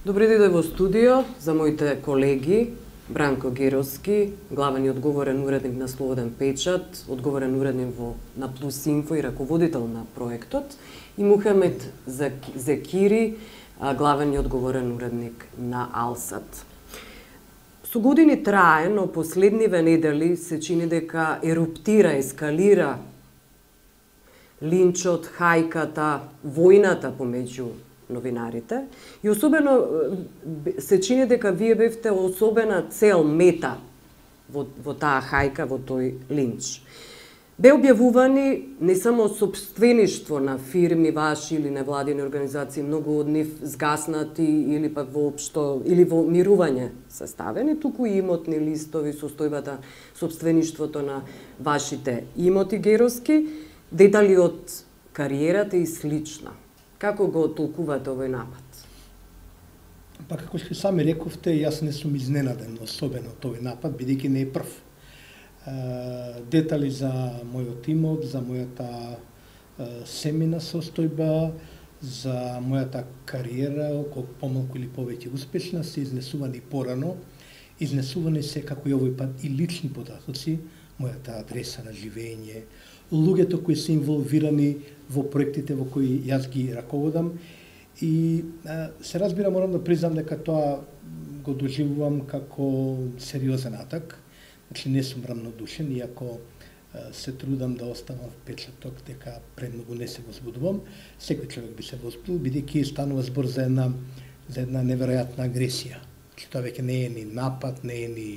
Добри дојде во студио за моите колеги Бранко Геровски, главен и одговорен уредник на Слободен печат, одговорен уредник на Плюс Инфо и раководител на проектот, и Мухамед Зекири, главен и одговорен уредник на Алсат. Со години трае, но последниве недели се чини дека еруптира, ескалира линчот, хајката, војната помеѓу новинарите и особено се чини дека вие бевте особена цел, мета во таа хајка, во тој линч. Бе објавувани не само собствеништво на фирми ваши или невладини организации, многу од нив згаснати или пак воопшто или во мирување составени, туку и имотни листови со стојбата собствеништвото на вашите имоти Геровски, детали од кариерата и слично. Како го толкувате овој напад? Па како што сами рековте, јас не сум изненаден особено од овој напад, бидејќи не е прв. Детали за мојот имот, за мојата семејна состојба, за мојата кариера, колку помалку или повеќе успешна, се изнесувани порано. Изнесувани се, како и овој пат, и лични податоци, мојата адреса на живење, луѓето кои се инволвирани во проектите во кои јас ги раководам. И се разбира, морам да признам дека тоа го доживувам како сериозен атак. Значи не сум рамнодушен, иако се трудам да оставам впечаток дека премногу не се возбудувам. Секој човек би се возбудил, бидејќи станува збор за една неверојатна агресија. Значи тоа веќе не е ни напад, не е ни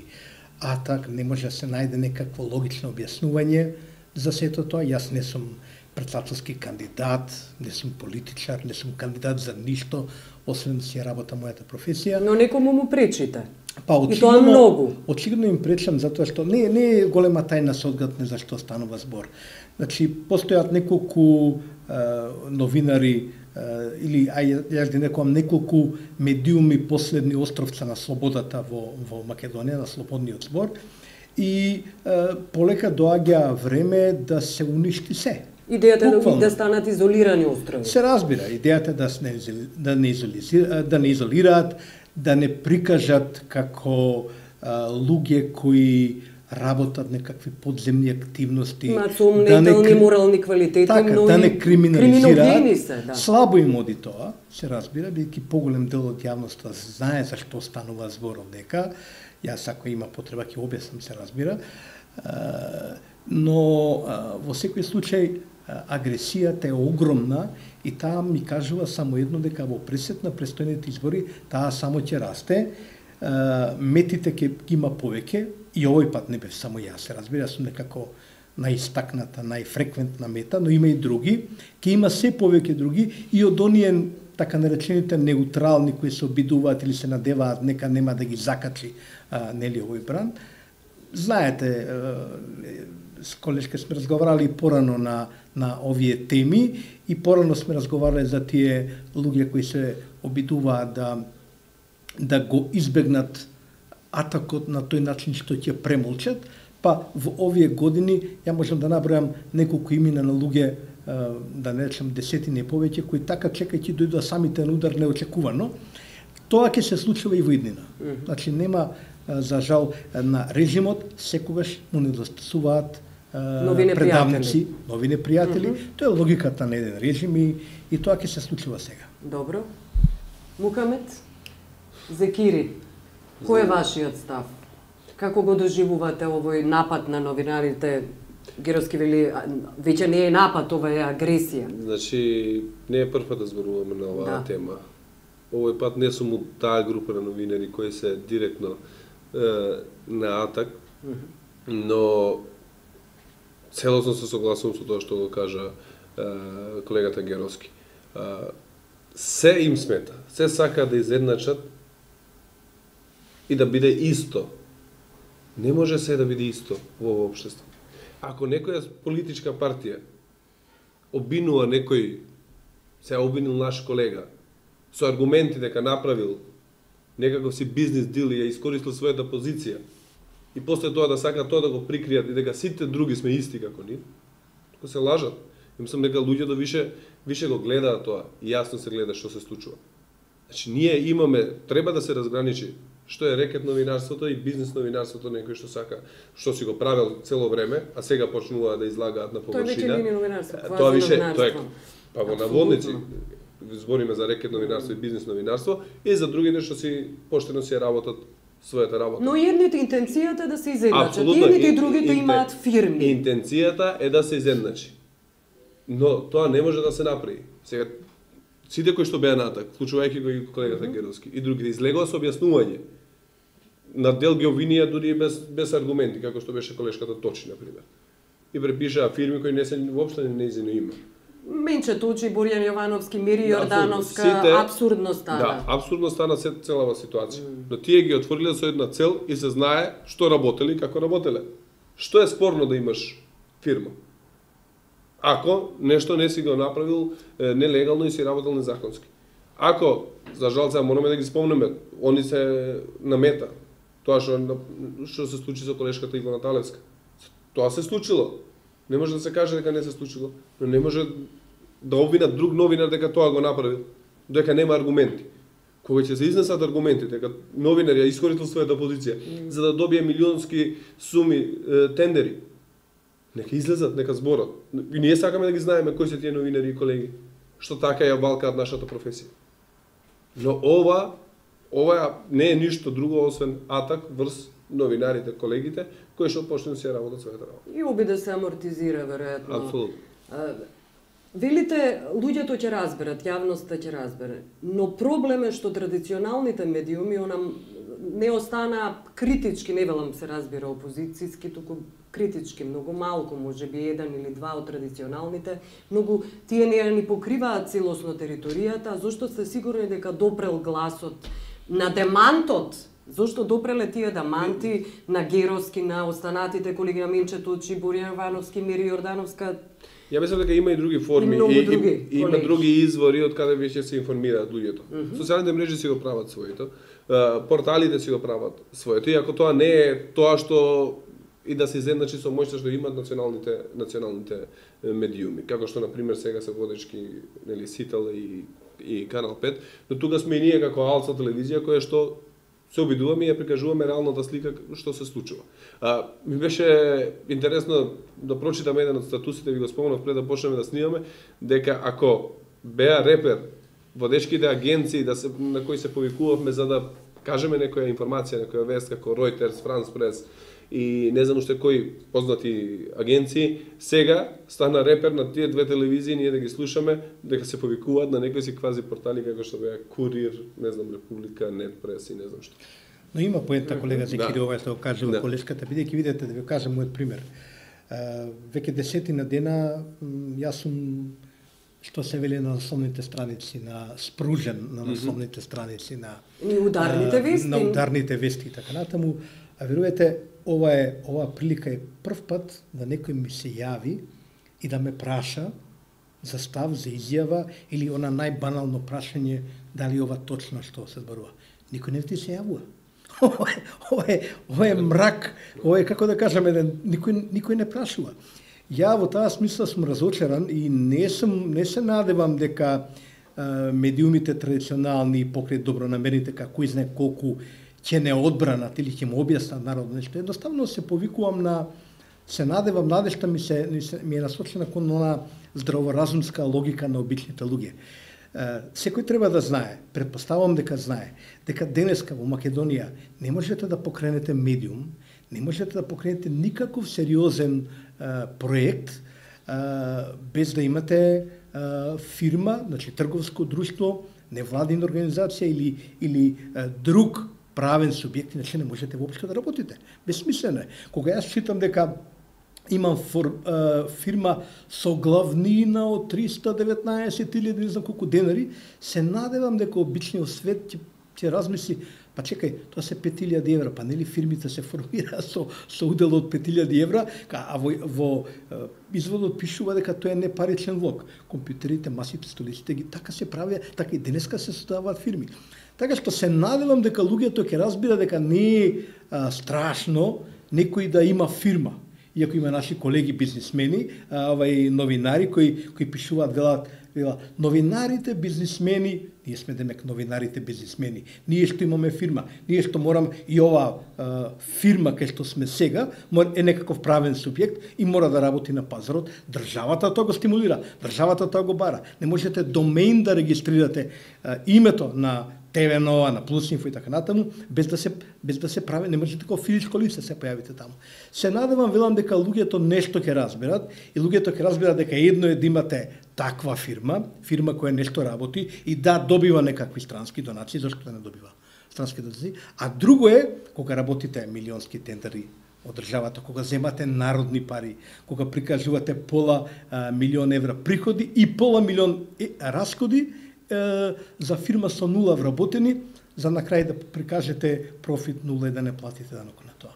атак, не може да се најде некакво логично објаснување за сето тоа. Јас не сум председателски кандидат, не сум политичар, не сум кандидат за ништо, освен да си работам мојата професија. Но некому му пречите. Па, и тоа многу. Очигледно им пречам затоа што не е голема тајна се одгатне за што станува збор. Значи, постојат неколку новинари или јас ги некојам неколку медиуми последни островца на слободата во Македонија, на слободниот збор, и полека доаѓа време да се уништи се. Идејата е да станат изолирани острови. Се разбира, идејата да не изолираат, да не прикажат како луѓе кои работат некакви подземни активности, сомнителни морални квалитети, така, да не криминализираат. Се, да. Слабо им оди тоа, се разбира, бидејќи поголем дел од јавноста знае за што станува збор овдека. Јас ако има потреба ќе објаснам, се разбира. Но во секој случај агресијата е огромна и таа ми кажува само едно, дека во пресет на престојните избори таа само ќе расте, метите ќе има повеќе и овој пат не бев само јас, се разбира, јас сум некако најистакната, најфреквентна мета, но има и други, ќе има се повеќе други и од оние така наречените неутрални кои се обидуваат или се надеваат нека нема да ги закачи нели овој бран. Знаете, с колешка сме разговарали порано на овие теми и порано сме разговарали за тие луѓе кои се обидуваат да го избегнат атакот на тој начин што ќе премолчат, па во овие години ја можам да набројам неколку имена на луѓе, да не речем десетини повеќе, кои така чекајќи дојдоа самите на удар неочекувано. Тоа ќе се случува и во иднина. Значи нема, за жал, на режимот секогаш му недостасуваат предавници, нови непријатели. Тоа е логиката на еден режим и тоа ќе се случува сега. Добро. Мухамед Зекири, кој е вашиот став? Како го доживувате овој напад на новинарите? Геровски вели, веќе не е напад, ова е агресија. Значи, не е прв пат да зборуваме на оваа тема. Овој пат не сум од таа група на новинари кои се директно на атак, но целосно се согласувам со тоа што го кажа колегата Геровски. Се им смета, се сака да изедначат и да биде исто. Не може се да биде исто во овој општество. Ако некоја политичка партија обвинува некој, се обвинил наш колега, со аргументи дека направил некаков си бизнес дил и ја искористил својата позиција, и после тоа да сака тоа да го прикријат и дека сите други сме исти како нив, тоа се лажат. Мислам дека луѓето више го гледаат тоа и јасно се гледа што се случува. Значи, ние треба да се разграничи што е рекет новинарството и бизнес новинарството, некој што сака, што си го правил цело време, а сега почнува да излагаат на површина. Тоа веќе не е новинарство, тоа више, новинарство. Па во наводници збориме за рекет новинарство и бизнес новинарство и за другите што си поштено си работат својата работа. Но едните интенцијата е да се изедначат, едните и другите имаат фирми. Интенцијата е да се изедначи. Но тоа не може да се направи. Сега сите кои што беа натак, вклучувајќи го и колегата Геровски и другите, излегоа со објаснување. На дел ги обвинија дури без аргументи, како што беше колешката Точи, например. И препишаа фирми кои не се воопшто не нејзино име. Менче Точи, Борјан Јовановски, Мири Јордановска, абсурдно стана. Да, абсурдно стана целава ситуација. Но тие ги отвориле со една цел и се знае што работеле и како работеле. Што е спорно да имаш фирма? Ако нешто не си го направил нелегално и си работел незаконски. Ако, за жал, сега мораме да ги спомнеме, они се намета. Тоа што се случи со колешката Ивана Талевска. Тоа се случило. Не може да се каже дека не се случило, но не може да обвинат друг новинар дека тоа го направил, дека нема аргументи. Кога ќе се изнесат аргументи дека новинар ја искористил својата позиција за да добие милионски суми тендери, нека излезат, нека зборат. И ние сакаме да ги знаеме кои се тие новинари и колеги, што така ја валкаат нашата професија. Но ова не е ништо друго освен атак врз новинарите, колегите, кои што почнат да си работат својата работа. И оби да се амортизира, веројатно. Апсолутно. Велите, луѓето ќе разберат, јавноста ќе разбере, но проблем е што традиционалните медиуми не остана критички, не велам се разбира опозицијски, туку критички, многу малку, може би еден или два од традиционалните, многу тие не ни покриваат целосно територијата, зошто сте сигурни дека допрел гласот на демантот? Зошто допреле тие деманти на Геровски, на останатите колеги на Минче Точи, Борјан Јовановски, Мири Јордановска? Ја мислам дека има и други форми и има други извори од каде веќе се информираат луѓето. Социјалните мрежи си го прават своето, порталите си го прават своето, и ако тоа не е тоа што и да се изедначи со моќта што имаат националните медиуми, како што на пример сега се водечки, нели, Сител и Канал 5, но тука сме и ние како Алца телевизија која што се обидуваме и ја прикажуваме реалната слика што се случува. Ми беше интересно да прочитам еден од статусите, ви го спомнав пред да почнеме да снимаме, дека ако беа репер водечките агенции на кои се повикувавме за да кажеме некоја информација, некоја вест како Reuters, France Press и не знам уште кои познати агенции, сега стана репер на тие две телевизии, ние да ги слушаме, дека се повикуваат на некои си квази портали како што беа Курир, не знам, Република, Нет Прес и не знам што. Но има поента, колега Зекири, ова што го кажува колешката, бидејќи видите да ви кажам мојот пример. Веќе 10 дена јас сум, што се вели на насlovните страници, спружен на насlovните страници на ударните вести, на ударните вести и така натаму. А верувате, ова прилика е прв пат да некој ми се јави и да ме праша за став, за изјава или она најбанално прашање дали ова точно што се зборува. Никој не ти се јавува. Ова е мрак, ова е, како да кажам, никој не прашува. Ја во таа смисла сум разочаран и не се надевам дека медиумите традиционални покрај добронамерните, како кој знае колку ќе не одбранат или ќе му објаснат народно нешто. Едноставно се повикувам се надевам, надежта ми е насочена кон она здраворазумска логика на обичните луѓе. Секој треба да знае, претпоставувам дека знае, дека денеска во Македонија не можете да покренете медиум, не можете да покренете никаков сериозен проект без да имате фирма, значи трговско друштво, невладина организација или друг правен субјект, иначе не можете воопшто да работите. Безсмислено е. Кога јас читам дека имам фирма со главнина од 319.000, не знам колку денари, се надевам дека обичниот свет ќе размисли, па чекај, тоа се 5.000 евра, па нели фирмите се формираат со удел од 5.000 евра, а во изводот пишува дека тоа е непаричен влог. Компјутерите, масите, столиците ги така се прави, така и денеска се создаваат фирми. Така што се надевам дека луѓето ќе разбира дека не е страшно некој да има фирма иако има наши колеги бизнисмени, новинари кои пишуваат, велат, новинарите, бизнисмени, ние сме демек новинарите, бизнисмени, ние што имаме фирма, ние што мораме и оваа фирма кај што сме сега, е некаков правен субјект и мора да работи на пазарот. Државата тоа го стимулира, државата тоа го бара. Не можете домен да регистрирате името на ТВ Нова, на Плюс Инфо и така натаму, без да се прави, не можете како физичко лице се појавите таму. Се надевам, велам дека луѓето нешто ќе разберат и луѓето ќе разберат дека едно е да имате таква фирма која нешто работи и да добива некакви странски донации, зашто да не добива странски донации, а друго е кога работите милионски тендери од државата, кога земате народни пари, кога прикажувате пола милион евра приходи и пола милион расходи за фирма со нула вработени, за на крај да прикажете профит нула и да не платите данок на тоа.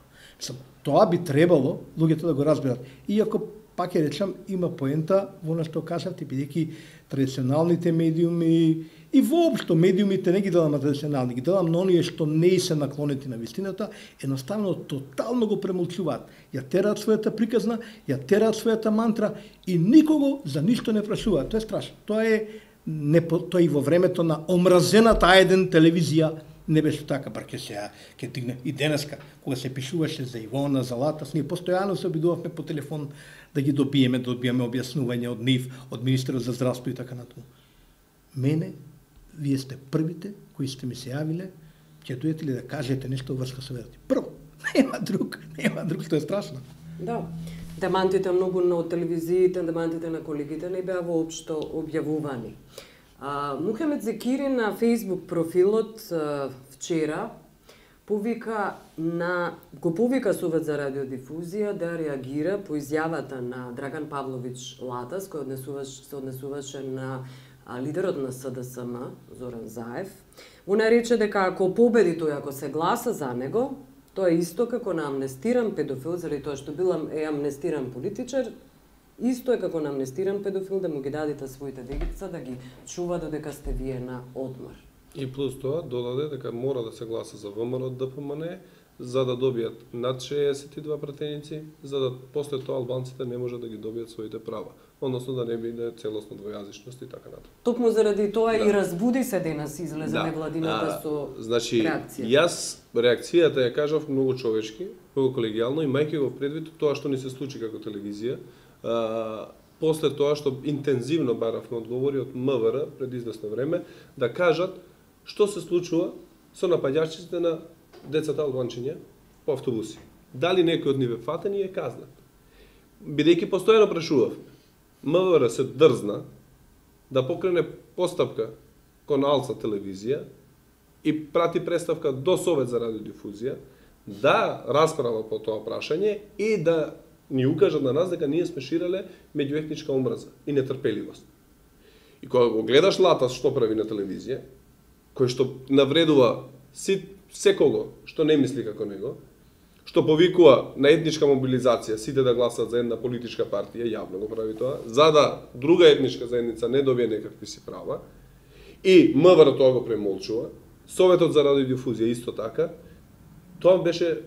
Тоа би требало луѓето да го разберат. Иако, пак ја речам, има поента во она што кажавте, бидејќи традиционалните медиуми и воопшто медиумите не ги делам на традиционални, ги делам на оние што не се наклонети на вистината, едноставно тотално го премолчуваат. Ја тераат својата приказна, ја тераат својата мантра и никого за ништо не прашуваат. Тоа е страшно. Тоа и во времето на омразената А1 телевизија не беше така, бар ќе дигне и денеска, кога се пишуваше за Ивона, за Латас, ние постојано се обидувавме по телефон да ги добиеме објаснување од нив, од министерот за здравство и така натаму. Мене, вие сте првите кои сте ми се јавиле, ќе дојдете ли да кажете нешто врска со верата. Прво, нема друг, што е страшно. Да. Демантите многу на телевизиите, демантите на колегите не беа воопшто објавувани. Мухамед Зекири на Facebook профилот вчера го повика Совет за радиодифузија да реагира по изјавата на Драган Павлович Латас, кој се однесуваше на лидерот на СДСМ, Зоран Заев. Она рече дека ако победи тој, ако се гласа за него, тоа е исто како на амнестиран педофил, заради тоа што бил амнестиран политичар, исто е како на амнестиран педофил да му ги дадите своите дечица да ги чува додека сте вие на одмор. И плюс тоа додаде дека мора да се гласа за ВМРО ДПМН за да добијат над 62 пратеници, за да после тоа албанците не можат да ги добијат своите права, односно да не биде целосно двојазичност и така натаму. Токму заради тоа и разбуди се денес излезе невладината со реакција. Јас реакцијата ја кажав многу човечки, многу колегијално, имајќи го предвид тоа што ни се случи како телевизија, после тоа што интензивно баравме одговори од МВР пред известно време, да кажат што се случува со напаѓачите на децата албанчиња по автобуси. Дали некој од нив е фатен и е казнат? Бидејќи постојано прашувавме, МВР се дрзна да покрене постапка кон Алца телевизија и прати представка до Совет за радиодифузија, да расправа по тоа прашање и да ни укажат на нас дека ние сме ширеле меѓуетничка омраза и нетрпеливост. И кога го гледаш Латас што прави на телевизија, кој што навредува секого што не мисли како него, што повикува на етничка мобилизација, сите да гласат за една политичка партија, јавно го прави тоа, за да друга етничка заедница не добие некакви си права, и МВР тоа го премолчува, Советот за радиодифузија исто така, тоа беше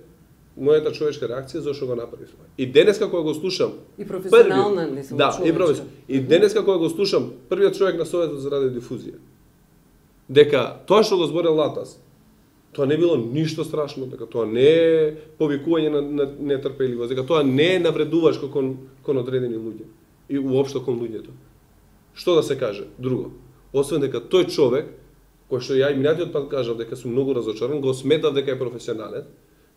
мојата човечка реакција зашто го направивме. И денеска кога го слушам и професионална не се човечка. И денеска кога го слушам првиот човек на Советот за радиодифузија, дека тоа што го зборел Латас, тоа не било ништо страшно, дека тоа не е повикување на нетрпеливост, дека тоа не е навредувачко кон одредени луѓе и уопшто кон луѓето. Што да се каже друго? Освен дека тој човек, кој што ја и минатиот пат кажав дека сум многу разочаран, го сметав дека е професионален,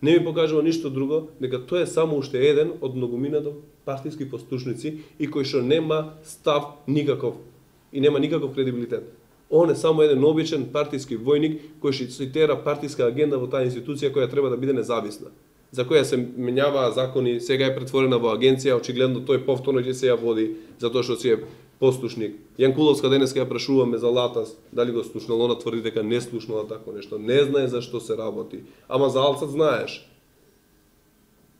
не ми покажува ништо друго, дека тој е само уште еден од многумината партиски послушници и кој што нема став никаков и нема никаков кредибилитет. Он е само еден обичен партиски војник кој што цитира партиска агенда во таа институција која треба да биде независна, за која се менјаваа закони, сега е претворена во агенција, очигледно тој повторно ќе се ја води затоа што си е послушник. Јанкуловска денеска ја прашуваме за Латас, дали го слушнал, она тврди дека не слушнала тако нешто, не знае за што се работи. Ама за Алцат знаеш.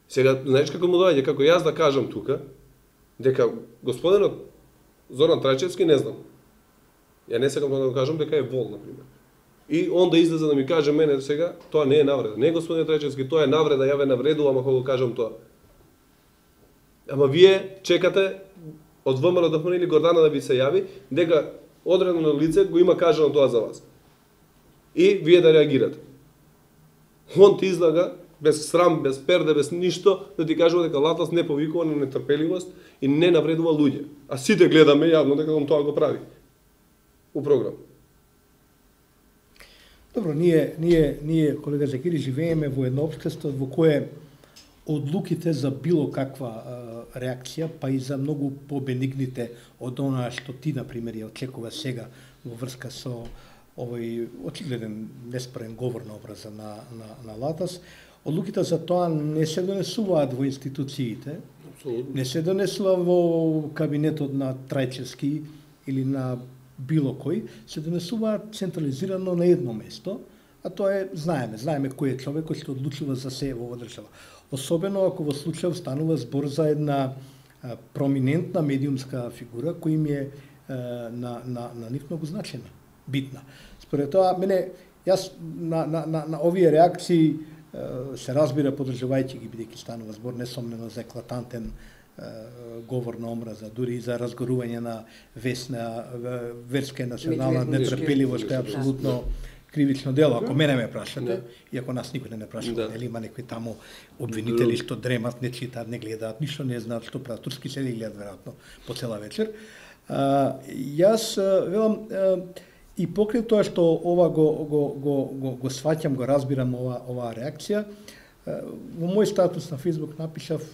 Сега, знаеш како му доаѓа, како јас да кажам тука, дека господинот Зоран Трајчевски не знам. Ја не сакам да го кажам дека е вол, например. И он да излезе да ми каже мене сега, тоа не е навреда. Не, господин Трајчевски, тоа е навреда, ја ве навредувам ако го кажам тоа. Ама вие чекате од ВМРО ДФМ или Гордана да ви се јави дека одредено лице го има кажано тоа за вас. И вие да реагирате. Он ти излага без срам, без перде, без ништо, да ти кажува дека Латос не повикува на нетрпеливост и не навредува луѓе. А сите гледаме јавно дека он тоа го прави у програм. Добро, ние колега Закири, живееме во едно општество во кое одлуките за било каква реакција, па и за многу побенигните од она што ти, например, ја очекува сега во врска со овој очигледен неспорен говор на образа на Латос, одлуките за тоа не се донесуваат во институциите, не се донесува во кабинетот на Трајчевски или на било кој, се донесуваат централизирано на едно место, а тоа е, знаеме кој е човекот што одлучува за се во оваа држава. Особено ако во случај станува збор за една проминентна медиумска фигура која ми е на нив многу значена, битна. Според тоа, јас на овие реакции се разбира поддржувајќи ги, бидејќи станува збор несомнено за еклатантен говор на омраза, дури и за разгорување на верска и национална нетрпеливост, која е апсолутно кривично дело, ако мене ме прашате, и ако нас никој не прашува, нели има некои таму обвинители што дремат, не читаат, не гледаат, ништо не знаат што прават, турски седи гледаат веројатно по цела вечер. Јас велам и покрај тоа што ова го сваќам, го разбирам оваа реакција, во мој статус на Facebook напишав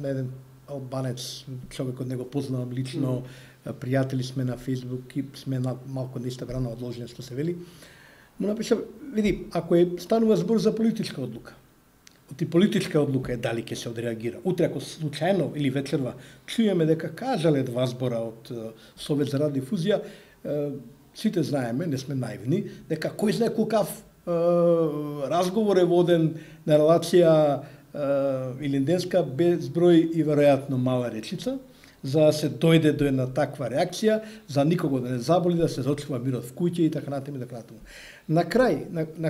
на еден албанец, човекот не го познавам лично, пријатели сме на Facebook и сме на малку на иста грана одложени, што се вели. Му напишав, види, ако станува збор за политичка одлука, и политичка одлука е дали ќе се одреагира. Утре, ако случајно или вечерва чуеме дека кажале два збора од Совет за радиодифузија, сите знаеме, не сме наивни, дека кој знае колкав разговор е воден на релација илинденска без број и веројатно мала речица, за да се дојде до една таква реакција, за никого да не заболи, да се зачува мирот в куќа и така натаму и така натаму. На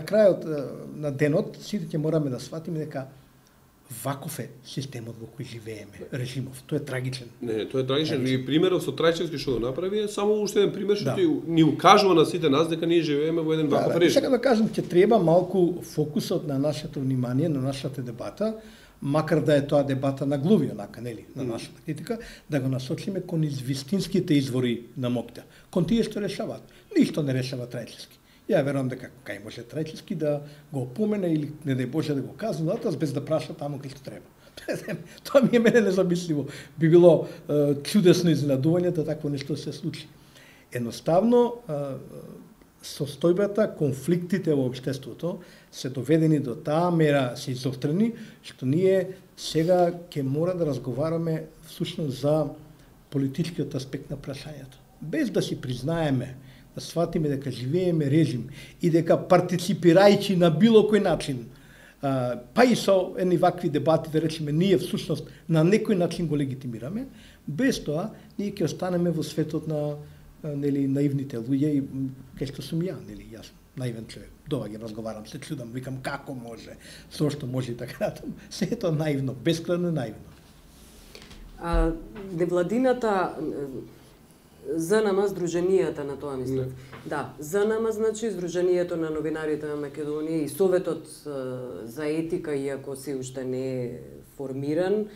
крајот на денот сите ќе мораме да сватиме дека ваков е системот во кој живееме, режимов. Тој е трагичен. Не, тој е трагичен. И примерот со Трајчевски што го направи е само уште еден пример што ни укажува на сите нас дека ние живееме во еден ваков режим. Сега да кажам, ќе треба малку фокусот на нашето внимание, на нашата дебата, макар да е тоа дебата на глуви, онака, нели, на нашата критика, да го насочиме кон вистинските извори на моќта. Кон тие што решаваат. Ништо не решава Трајчевски. Ја верувам дека кај може Трајчевски да го опомене или не дај Боже да го казва натас без да праша таму кај што треба. Тоа ми е мене незамисливо. Би било чудесно изненадување да такво нешто се случи. Едноставно состојбата, конфликтите во општеството се доведени до таа мера се изострени, што ние сега ќе мора да разговараме всушност за политичкиот аспект на прашањето. Без да си признаеме, да сватиме дека живееме режим и дека партиципирајќи на било кој начин, па и со едни вакви дебати, да речеме, ние всушност на некој начин го легитимираме, без тоа ние ќе останеме во светот на нели наивните луѓе и кај што сум ја, нели јас наивен човек. Доаѓам, разговарам, се чудам, викам како може, со што може и така натаму. Се е тоа наивно, бескрајно наивно. Невладината ЗНМ, Сдруженијата на тоа мислам. Да, ЗНМ значи Сдруженијето на новинарите на Македонија и Советот за етика, иако се уште не е формиран,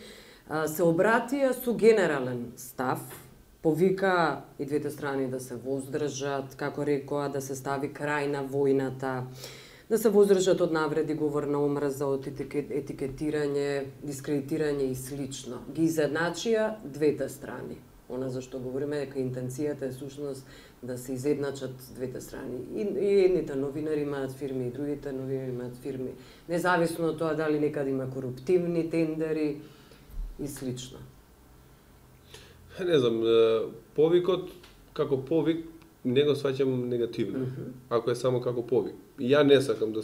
се обратија со генерален став, повика и двете страни да се воздржат, како рекоа, да се стави крај на војната, да се воздржат од навреди, говор на омраза, од етикетирање, дискредитирање и слично. Ги изедначија двете страни. Она за што говориме дека интенцијата е сушност да се изедначат двете страни. И едните новинари имаат фирми, и другите новинари имаат фирми. Независно од тоа дали некаде има коруптивни тендери и слично. Не знам, повикот како повик не го сваќам негативно, ако е само како повик. Ја не сакам да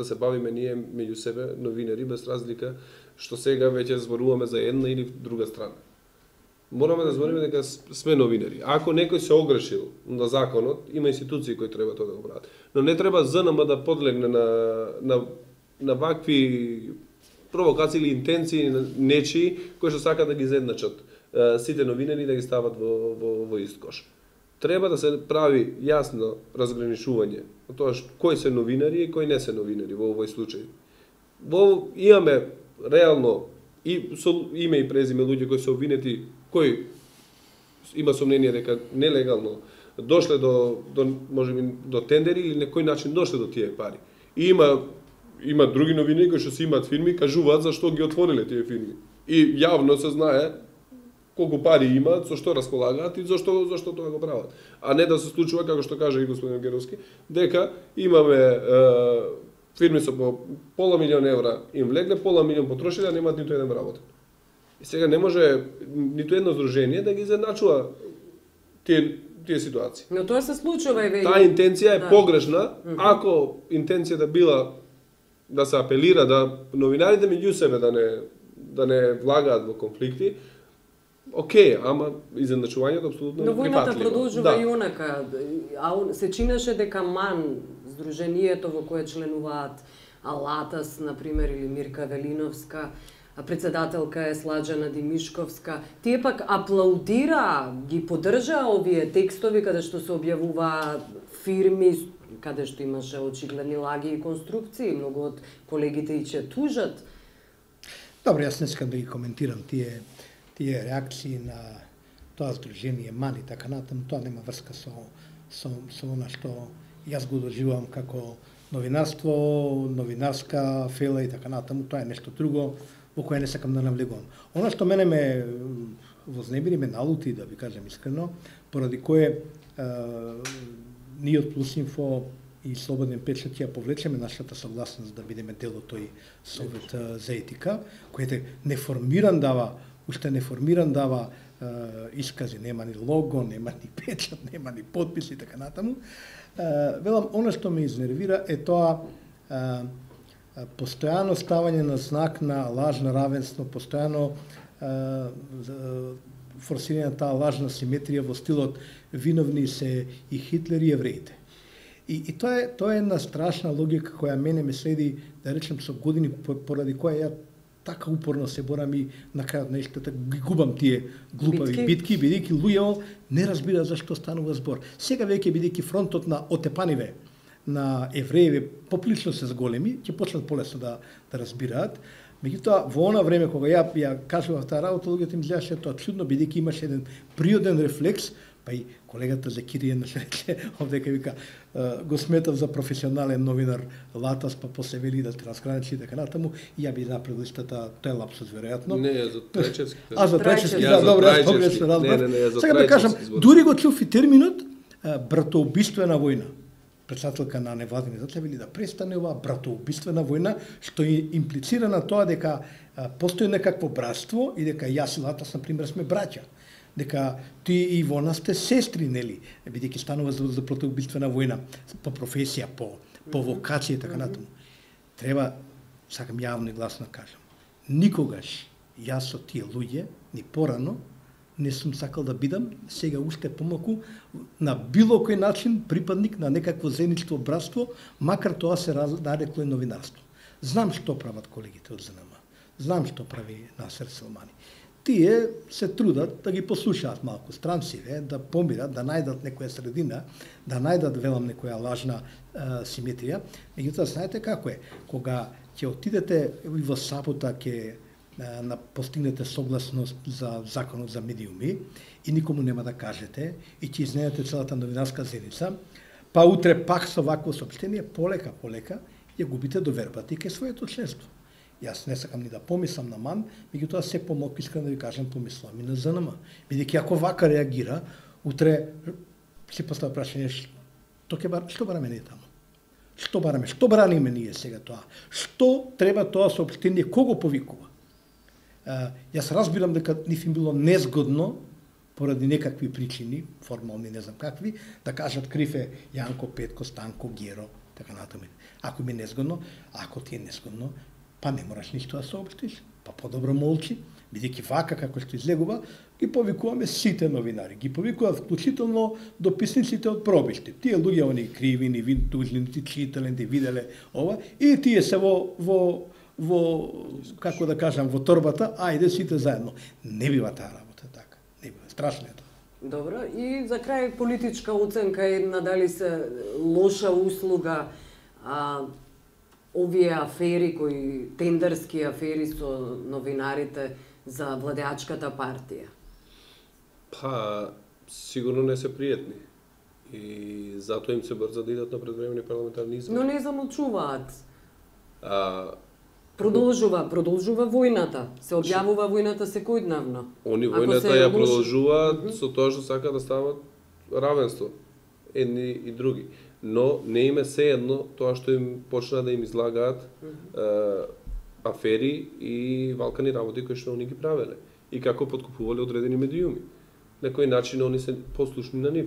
се бавиме ние меѓу себе новинари без разлика што сега веќе зборуваме за една или друга страна. Мораме да збориме дека сме новинари. Ако некој се огрешил на законот, има институции кои треба тоа да го прават. Но не треба ЗНМ да подлегне на вакви провокации или интенции нечии кои што сакаат да ги изедначат сите новинари да ги стават во ист кош. Треба да се прави јасно разграничување од тоа кои се новинари и кои не се новинари во овој случај. Имаме реално и со име и презиме луѓе кои се обвинети, кои има сомнение дека нелегално дошле до можеби до тендери или на кој начин дошле до тие пари. И има други новини кои што си имаат фирми, кажуваат зашто ги отвориле тие фирми. И јавно се знае колку пари имаат, со што располагаат и зашто тоа го прават. А не да се случува, како што кажа и господин Геровски, дека имаме фирми со по пола милион евра им влегле, пола милион потрошиле, а немаат ниту еден работен. И сега не може ниту едно здружение да ги изедначува тие ситуации. Но тоа се случува и веќе. Таа интенција е погрешна, ако интенцијата била да се апелира да новинарите меѓу себе да не влагаат во конфликти. Океј, ама изедначувањето апсолутно е прифатливо. Но војната продолжува и онака, а се чинеше дека МАН, здруженијето во кое членуваат Алатас, например, или Мирка Велиновска, председателка е Сладжана Димишковска, тие пак аплаудира, ги поддржа овие текстови каде што се објавува фирми, каде што имаше очигледни лаги и конструкции, многу од колегите и че тужат. Добро, јас не искам да ги коментирам тие реакции на тоа здружение МАН и така натаму, тоа нема врска со она што јас го доживувам како новинарство, новинарска фела и така натаму, тоа е нешто друго во кое не сакам да навлегувам. Она што мене ме вознемири, ме налути, да ви кажам искрено, поради кое ние од Плусинфо и Слободен печат ја повлечеме нашата согласност да бидеме дел од тој Совет за етика, кој уште неформиран дава искази, нема ни лого, нема ни печат, нема ни подпис и така натаму. Велам, она што ме изнервира е тоа постојано ставање на знак на лажно равенство, постојано форсирање на таа лажна симетрија во стилот виновни се и Хитлер и евреите. И тоа е една страшна логика која мене ме следи, да речем, со години, поради која ја така упорно се борам и на крајот на иштата ги губам тие глупави битки, бидејќи луѓето не разбираат зашто станува збор. Сега веќе бидејќи фронтот на отепаниве на еврееве поприлично се зголеми, ќе почнат полесно да разбираат. Меѓутоа, во она време кога ја кажував таа работа, луѓето им изгледаше тоа чудно, бидејќи имаше еден природен рефлекс, па и колегата Закиријан рече овде кај вика го сметав за професионален новинар Латас, па после вели да трансграничи и така натаму, и ја би направил истата, тој е лапсус веројатно. Не, за Трајчевски. За Трајчевски, да, добро, јас погрешно разбрав. Сега да кажам, дури го чув и терминот братоубиствена војна. Председателка на невладини организации вели да престане оваа братоубиствена војна, што имплицира на тоа дека постои некакво братство и дека јас и Латас, например, сме браќа. Дека ти и Ивона сте сестри, нели, бидејќи станува за братоубиствена војна по професија, по вокација и така натаму. Треба, сакам јавно и гласно кажам, никогаш јас со тие луѓе, ни порано, не сум сакал да бидам, сега уште помалку, на било кој начин припадник на некакво заедничко братство, макар тоа се нарекло и новинарство. Знам што прават колегите од ЗНМ, знам што прави Насер Селмани. Тие се трудат да ги послушаат малку странциве, да помират, да најдат некоја средина, да најдат, велам, некоја лажна симетрија. Меѓутоа, знаете како е, кога ќе отидете во сабота, ќе постигнете согласност за законот за медиуми и никому нема да кажете и ќе изнедете целата новинарска заедница, па утре пак со вакво соопштение, полека ја губите довербата и кај своето членство. Јас не сакам ни да помислам на МАН, меѓутоа се помалку искрено да ви кажам помислам и на ЗНМ. Бидејќи ако вака реагира, утре се поставя прашање што бараме ние таму? Што бараме? Што браниме ние сега тоа? Што треба тоа соопштение? Кого повикува? Јас разбирам дека ниф им било незгодно поради некакви причини, формални, не знам какви, да кажат крив е Јанко, Петко, Станко, Геро, така натаму. Ако ми е незгодно, ако ти е незгодно, па не мораш ништо да соопштиш, па подобро молчи, бидејќи вака како што излегува, ги повикуваме сите новинари, ги повикуваат вклучително дописниците од пробишти. Тие луѓе, они криви, ни тужни, ни читале, ни виделе ова, и тие се во како да кажам, во торбата, ајде сите заедно. Не бива таа работа така. Не бива, страшно е тоа. Добро, и за крај политичка оценка е надали се лоша услуга овие афери тендерски афери со новинарите за владеачката партија? Па, сигурно не се пријатни. И затоа им се брза да идат на предвремени парламентарни избори. Но не замолчуваат. Продолжува војната. Се објавува војната секојдневно. Они војната ја продолжуваат со тоа што сака да стават равенство едни и други. Но не им е сеедно тоа што им почна да им излагаат афери и валкани работи кои што они ги правеле и како подкупувале одредени медиуми. На кој начин они се послушни на нив.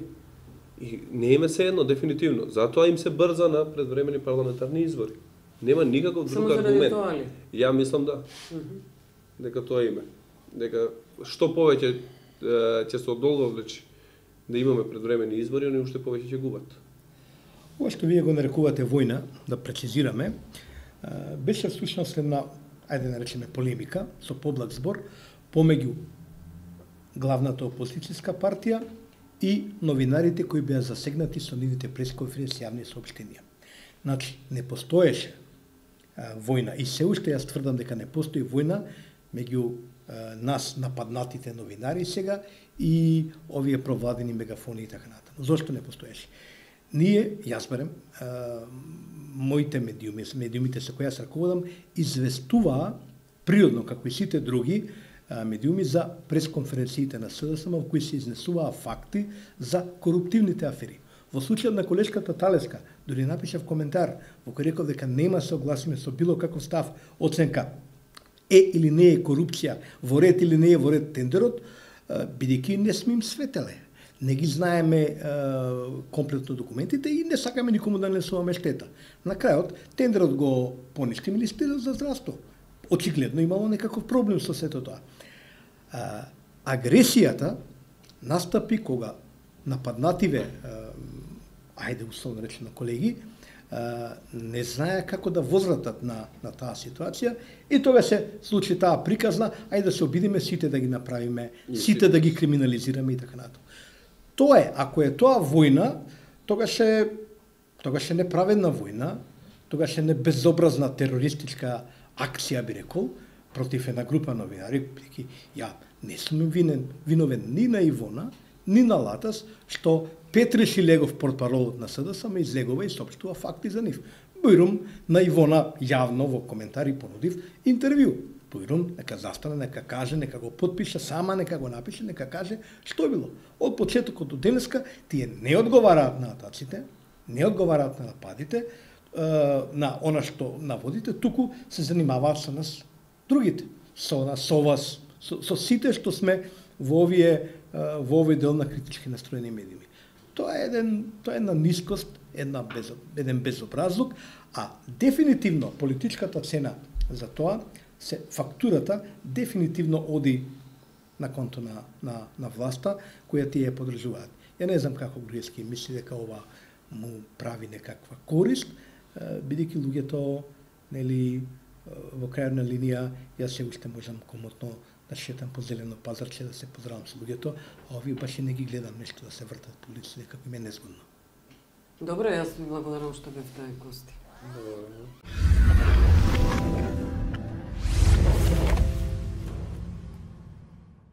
И не им е сеедно дефинитивно. Затоа им се брза на предвремени парламентарни избори. Нема никаков друг аргумент. Ја мислам да. Дека тоа име. Дека што повеќе ќе се одолговлечи да имаме предвремени избори, они уште повеќе ќе губат. Ова што вие го нарекувате војна, да прецизираме, беше всушност една, ајде наречеме полемика, со поблаг збор, помеѓу главната опозицијска партија и новинарите кои беа засегнати со нивните пресконференции, јавни соопштенија. Значи, не постоеше војна и се уште јас тврдам дека не постои војна меѓу нас нападнатите новинари сега и овие провладени мегафони и така натаму. Зошто не постоеше? Ние, јас барем, моите медиумите со кои јас раководам, известуваа природно, како и сите други медиуми, за пресконференциите на СДСМ, во кои се изнесуваа факти за коруптивните афери. Во случајот на колешката Талеска, дори напишав коментар во кој реков дека нема се огласиме со било каков став, оценка е или не е корупција, во ред или не е во ред тендерот, бидејќи не сме им светеле. Не ги знаеме комплетно документите и не сакаме никому да нанесуваме штета. На крајот, тендерот го поништим или стилот за здравство. Очигледно имало некаков проблем со сето тоа. Агресијата настапи кога нападнативе, ајде условно речено колеги, не знаеа како да возвратат на таа ситуација и тога се случи таа приказна, ајде да се обидиме сите да ги направиме, сите да ги криминализираме и така натаму. Тоа е, ако е тоа војна, тогаш е неправедна војна, тогаш е безобразна терористичка акција, би рекол, против една група новинари, бидејќи ја не сум виновен ни на Ивона, ни на Латас, што Петреш Илегов, портпаролот на СДСМ, излегува и соопштува факти за нив. Бојрум на Ивона јавно во коментари понудив интервју. Бојрум нека застане, нека каже, нека го потпише, сама нека го напише, нека каже што било. Од почетокот до денеска тие не одговараат на атаците, не одговараат на нападите, на она што наводите, туку се занимаваат со нас другите, со нас, со вас, со сите што сме во овој дел на критички настроени медиуми. Тоа е една нискост, еден безобразлук, а дефинитивно политичката цена за тоа фактурата дефинитивно оди на конто на власта која тие ја подржуваат. Ја не знам како Груевски мисли дека ова му прави некаква корист, бидејќи луѓето, нели, во крајна линија, јас се уште можам комотно да шетам по зелено пазарче, да се поздравам со луѓето, а овие баш и не ги гледам нешто да се вртат по улиците, како им е незгодно. Добро, јас ви благодарам што бевте гости. Добро.